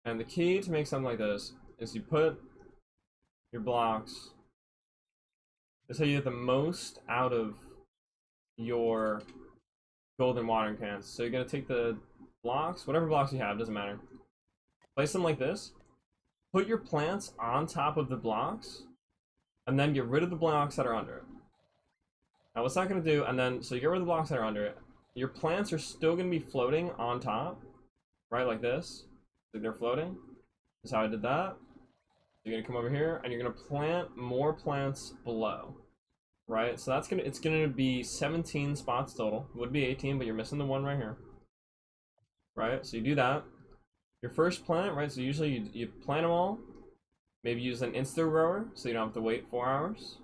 And the key to make something like this is you put your blocks. That's how you get the most out of your golden watering cans. So you're gonna take the blocks, whatever blocks you have, doesn't matter. Place them like this. Put your plants on top of the blocks, and then get rid of the blocks that are under it. Now what's that gonna do? And then so you get rid of the blocks that are under it. Your plants are still gonna be floating on top, right? Like this. Like they're floating. That's how I did that. You're gonna come over here and you're gonna plant more plants below. Right? So that's it's gonna be 17 spots total. It would be 18, but you're missing the one right here. Right? So you do that. Your first plant, right? So usually you plant them all. Maybe use an insta grower so you don't have to wait 4 hours.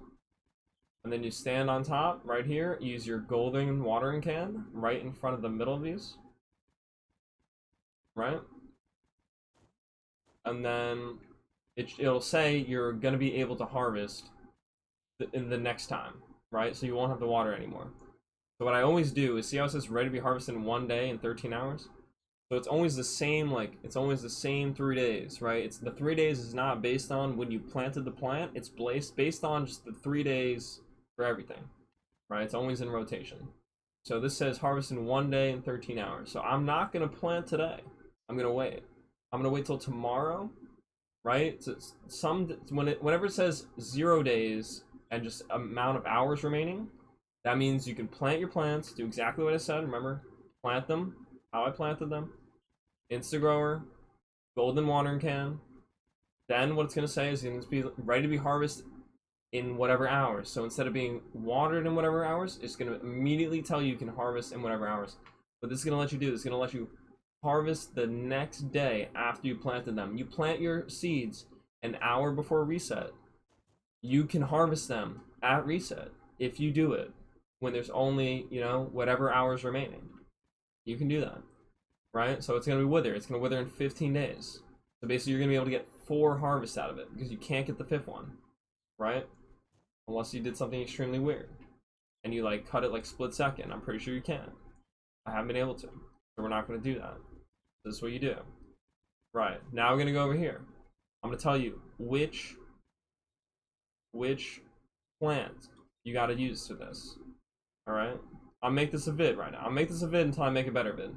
And then you stand on top right here, use your golden watering can right in front of the middle of these. Right? And then it'll say you're gonna be able to harvest in the next time, right? So you won't have to water anymore. So what I always do is see how it says ready to be harvested in 1 day and 13 hours? So it's always the same, like, it's always the same 3 days, right? It's the 3 days is not based on when you planted the plant, it's based on just the 3 days for everything, right? It's always in rotation. So this says harvest in 1 day and 13 hours. So I'm not gonna plant today. I'm gonna wait. I'm gonna wait till tomorrow, right? So whenever it says 0 days and just amount of hours remaining, that means you can plant your plants, do exactly what I said, remember? Plant them, how I planted them. Insta-grower, golden watering can. Then what it's going to say is it's going to be ready to be harvested in whatever hours. So instead of being watered in whatever hours, it's going to immediately tell you can harvest in whatever hours. What this is going to let you do is going to let you harvest the next day after you planted them. You plant your seeds an hour before reset. You can harvest them at reset if you do it when there's only, you know, whatever hours remaining. You can do that, right? So it's going to be wither. It's going to wither in 15 days. So basically you're going to be able to get 4 harvests out of it because you can't get the 5th one, right? Unless you did something extremely weird and you like cut it like split second. I'm pretty sure you can. I haven't been able to, so we're not going to do that. This is what you do. Right, now we're going to go over here. I'm going to tell you which plant you got to use for this. Alright? I'll make this a vid right now. I'll make this a vid until I make a better vid.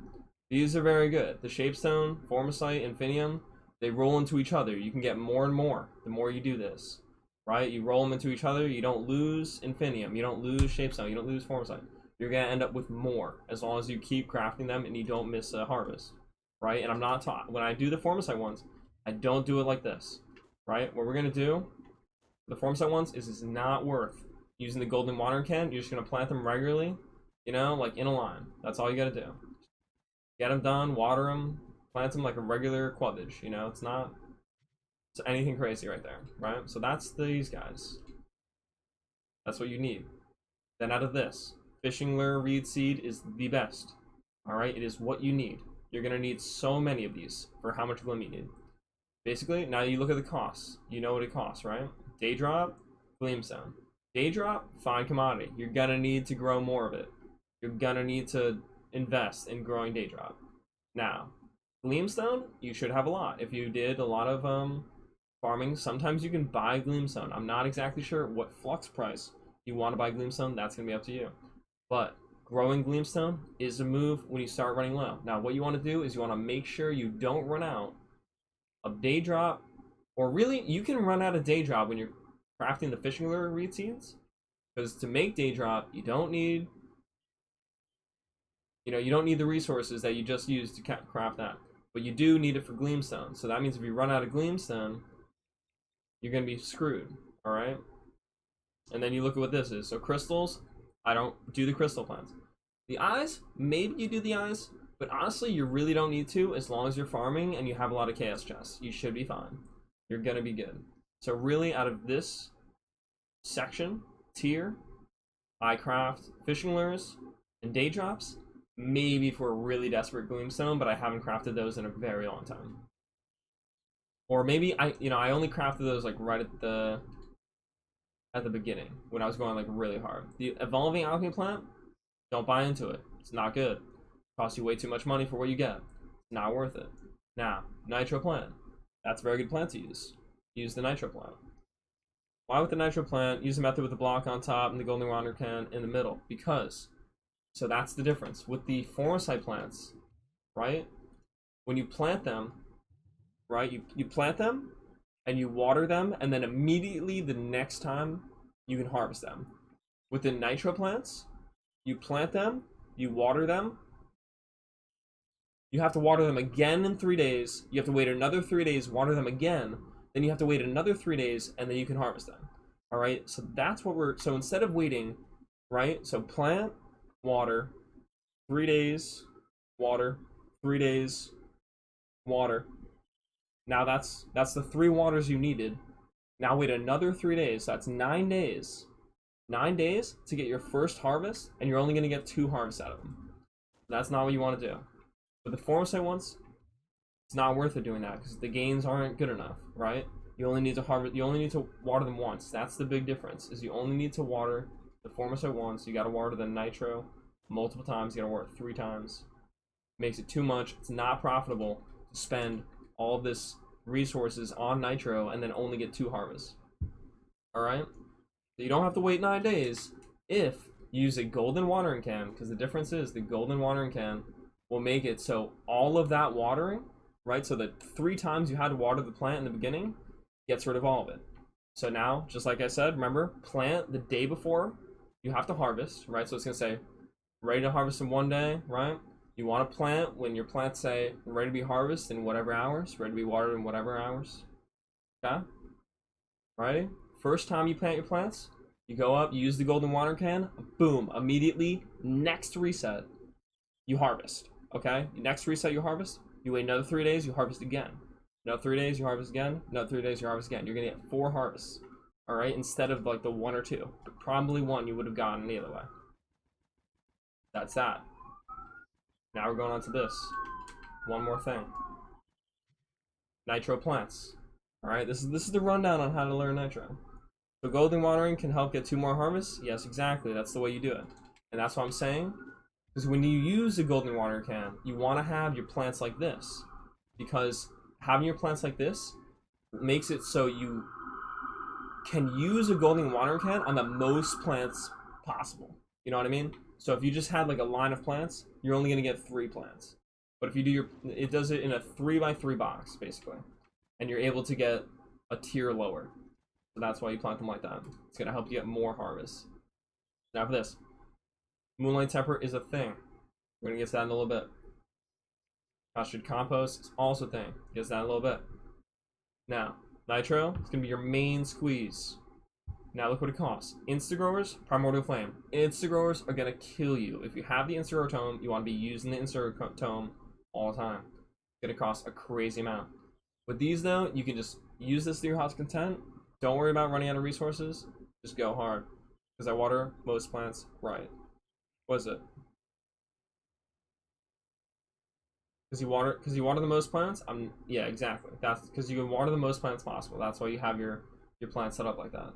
These are very good. The Shapestone, Formicite, Infinium, they roll into each other. You can get more and more the more you do this. Right? You roll them into each other. You don't lose Infinium. You don't lose Shapestone. You don't lose Formicite. You're going to end up with more as long as you keep crafting them and you don't miss a harvest. Right? And I'm not taught. When I do the Formicite ones, I don't do it like this. Right? What we're going to do, the Formicite ones, is it's not worth using the golden watering can. You're just going to plant them regularly, you know, like in a line. That's all you got to do. Get them done, water them, plant them like a regular clubbage, you know. It's not anything crazy right there, right? So that's these guys. That's what you need. Then out of this, fishing lure reed seed is the best. All right, it is what you need. You're going to need so many of these for how much glim you need. Basically, now you look at the costs. You know what it costs, right? Day drop, gleamstone. Day drop, fine commodity. You're gonna need to grow more of it. You're gonna need to invest in growing day drop. Now, gleamstone, you should have a lot. If you did a lot of farming, sometimes you can buy gleamstone. I'm not exactly sure what flux price you want to buy gleamstone. That's gonna be up to you. But growing gleamstone is a move when you start running low. Now, what you want to do is you want to make sure you don't run out of day drop, or really, you can run out of day drop when you're crafting the fishing lure reed seeds, because to make day drop you don't need, you don't need the resources that you just used to craft that, but you do need it for gleamstone. So that means if you run out of gleamstone, you're gonna be screwed. All right, and then you look at what this is. So crystals, I don't do the crystal plants. The eyes, maybe you do the eyes, but honestly you really don't need to. As long as you're farming and you have a lot of chaos chests, you should be fine. You're gonna be good. So really, out of this section, tier, I craft fishing lures and day drops, maybe for a really desperate gleamstone, but I haven't crafted those in a very long time. Or maybe I only crafted those like right at the beginning when I was going like really hard. The evolving alchemy plant, don't buy into it. It's not good. It costs you way too much money for what you get. It's not worth it. Now, nitro plant. That's a very good plant to use. Use the nitro plant. Why with the nitro plant? Use the method with the block on top and the golden water can in the middle. Because, so that's the difference. With the Formosite plants, right? When you plant them, right? You plant them and you water them, and then immediately the next time you can harvest them. With the nitro plants, you plant them, you water them, you have to water them again in 3 days, you have to wait another 3 days, water them again, then you have to wait another 3 days, and then you can harvest them. All right, so that's what we're, so instead of waiting, right, so plant, water, 3 days, water, 3 days, water. Now that's the 3 waters you needed. Now wait another 3 days, so that's 9 days. 9 days to get your first harvest, and you're only going to get 2 harvests out of them. That's not what you want to do. But the Formosite ones, it's not worth it doing that because the gains aren't good enough, right? You only need to harvest. You only need to water them once. That's the big difference. Is you only need to water the Formosite once. You got to water the nitro multiple times. You got to water it 3 times. Makes it too much. It's not profitable to spend all of this resources on nitro and then only get 2 harvests. All right. So you don't have to wait 9 days if you use a golden watering can, because the difference is the golden watering can will make it so all of that watering, right? So the 3 times you had to water the plant in the beginning gets rid of all of it. So now, just like I said, remember, plant the day before you have to harvest, right? So it's gonna say ready to harvest in 1 day, right? You want to plant when your plants say ready to be harvested in whatever hours, ready to be watered in whatever hours. Okay? Righty? First time you plant your plants, you go up, you use the golden water can, boom, immediately, next reset, you harvest. Okay? Next reset, you harvest. You wait another 3 days, you harvest again. Another 3 days, you harvest again. Another 3 days, you harvest again. You're gonna get 4 harvests. All right, instead of like the 1 or 2, probably 1 you would have gotten the other way. That's that. Now we're going on to this. One more thing. Nitro plants. All right, this is the rundown on how to learn nitro. So golden watering can help get 2 more harvests. Yes, exactly. That's the way you do it, and that's what I'm saying. Because when you use a golden water can, you want to have your plants like this, because having your plants like this makes it so you can use a golden water can on the most plants possible. You know what I mean? So if you just had like a line of plants, you're only gonna get 3 plants. But if you do it does it in a 3x3 box basically, and you're able to get a tier lower. So that's why you plant them like that. It's gonna help you get more harvests. Now for this, moonlight temper is a thing. We're gonna get to that in a little bit. Pastured compost is also a thing. Get to that in a little bit. Now, nitro is gonna be your main squeeze. Now look what it costs. Instagrowers, Primordial Flame. Instagrowers are gonna kill you. If you have the Instagrower tome, you want to be using the Instagrower tome all the time. It's gonna cost a crazy amount. With these though, you can just use this to your heart's content. Don't worry about running out of resources. Just go hard. Because I water most plants right. What is it? Because you water the most plants? Yeah, exactly. That's because you can water the most plants possible. That's why you have your plants set up like that.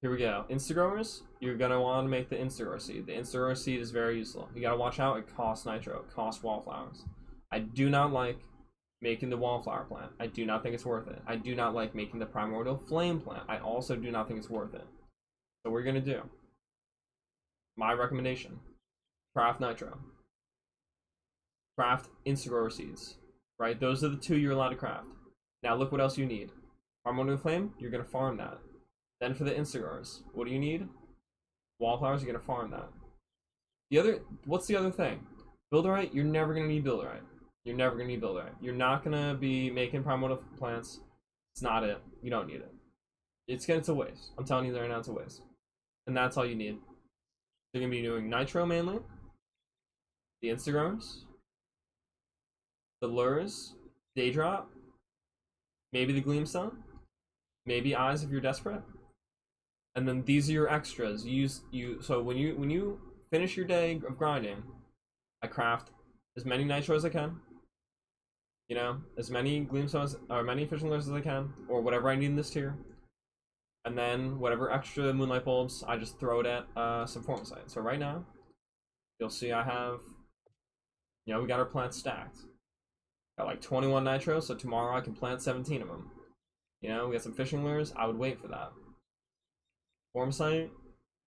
Here we go. Instagrowers, you're gonna want to make the Instagrower seed. The Instagrower seed is very useful. You gotta watch out. It costs nitro. It costs wallflowers. I do not like making the wallflower plant. I do not think it's worth it. I do not like making the Primordial Flame plant. I also do not think it's worth it. So what we're gonna do, my recommendation, craft nitro. Craft Instagrower seeds. Right? Those are the 2 you're allowed to craft. Now look what else you need. Primordial Flame, you're gonna farm that. Then for the Instagrowers, what do you need? Wallflowers, you're gonna farm that. What's the other thing? Builderite, you're never gonna need Builderite. You're never gonna need Builderite. You're not gonna be making primordial plants. It's not it. You don't need it. It's a waste. I'm telling you right now, it's a waste. And that's all you need. You're gonna be doing nitro mainly, the Instagrowers, the lures, Daydrop, maybe the Gleamstone, maybe Eyes if you're desperate. And then these are your extras. So when you finish your day of grinding, I craft as many nitro as I can. You know, as many Gleamstones or many fishing lures as I can, or whatever I need in this tier. And then whatever extra moonlight bulbs, I just throw it at some Formosite. So right now, you'll see I have, we got our plants stacked. Got like 21 nitro, so tomorrow I can plant 17 of them. You know, we got some fishing lures. I would wait for that. Formicite,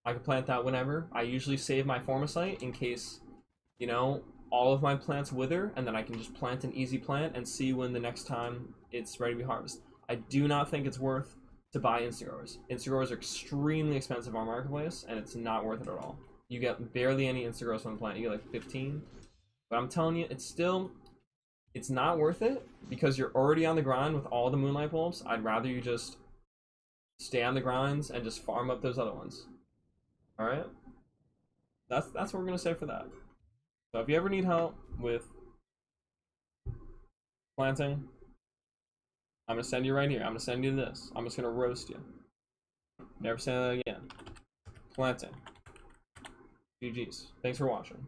I can plant that whenever. I usually save my Formicite in case, you know, all of my plants wither, and then I can just plant an easy plant and see when the next time it's ready to be harvested. I do not think it's worth to buy Instagrowers. Instagrowers are extremely expensive on Marketplace, and it's not worth it at all. You get barely any Instagrowers on the plant. You get like 15. But I'm telling you, it's not worth it because you're already on the grind with all the Moonlight bulbs. I'd rather you just stay on the grinds and just farm up those other ones. Alright? That's what we're gonna say for that. So if you ever need help with planting, I'm gonna send you right here. I'm gonna send you this. I'm just gonna roast you. Never say that again. Planting. GG's. Thanks for watching.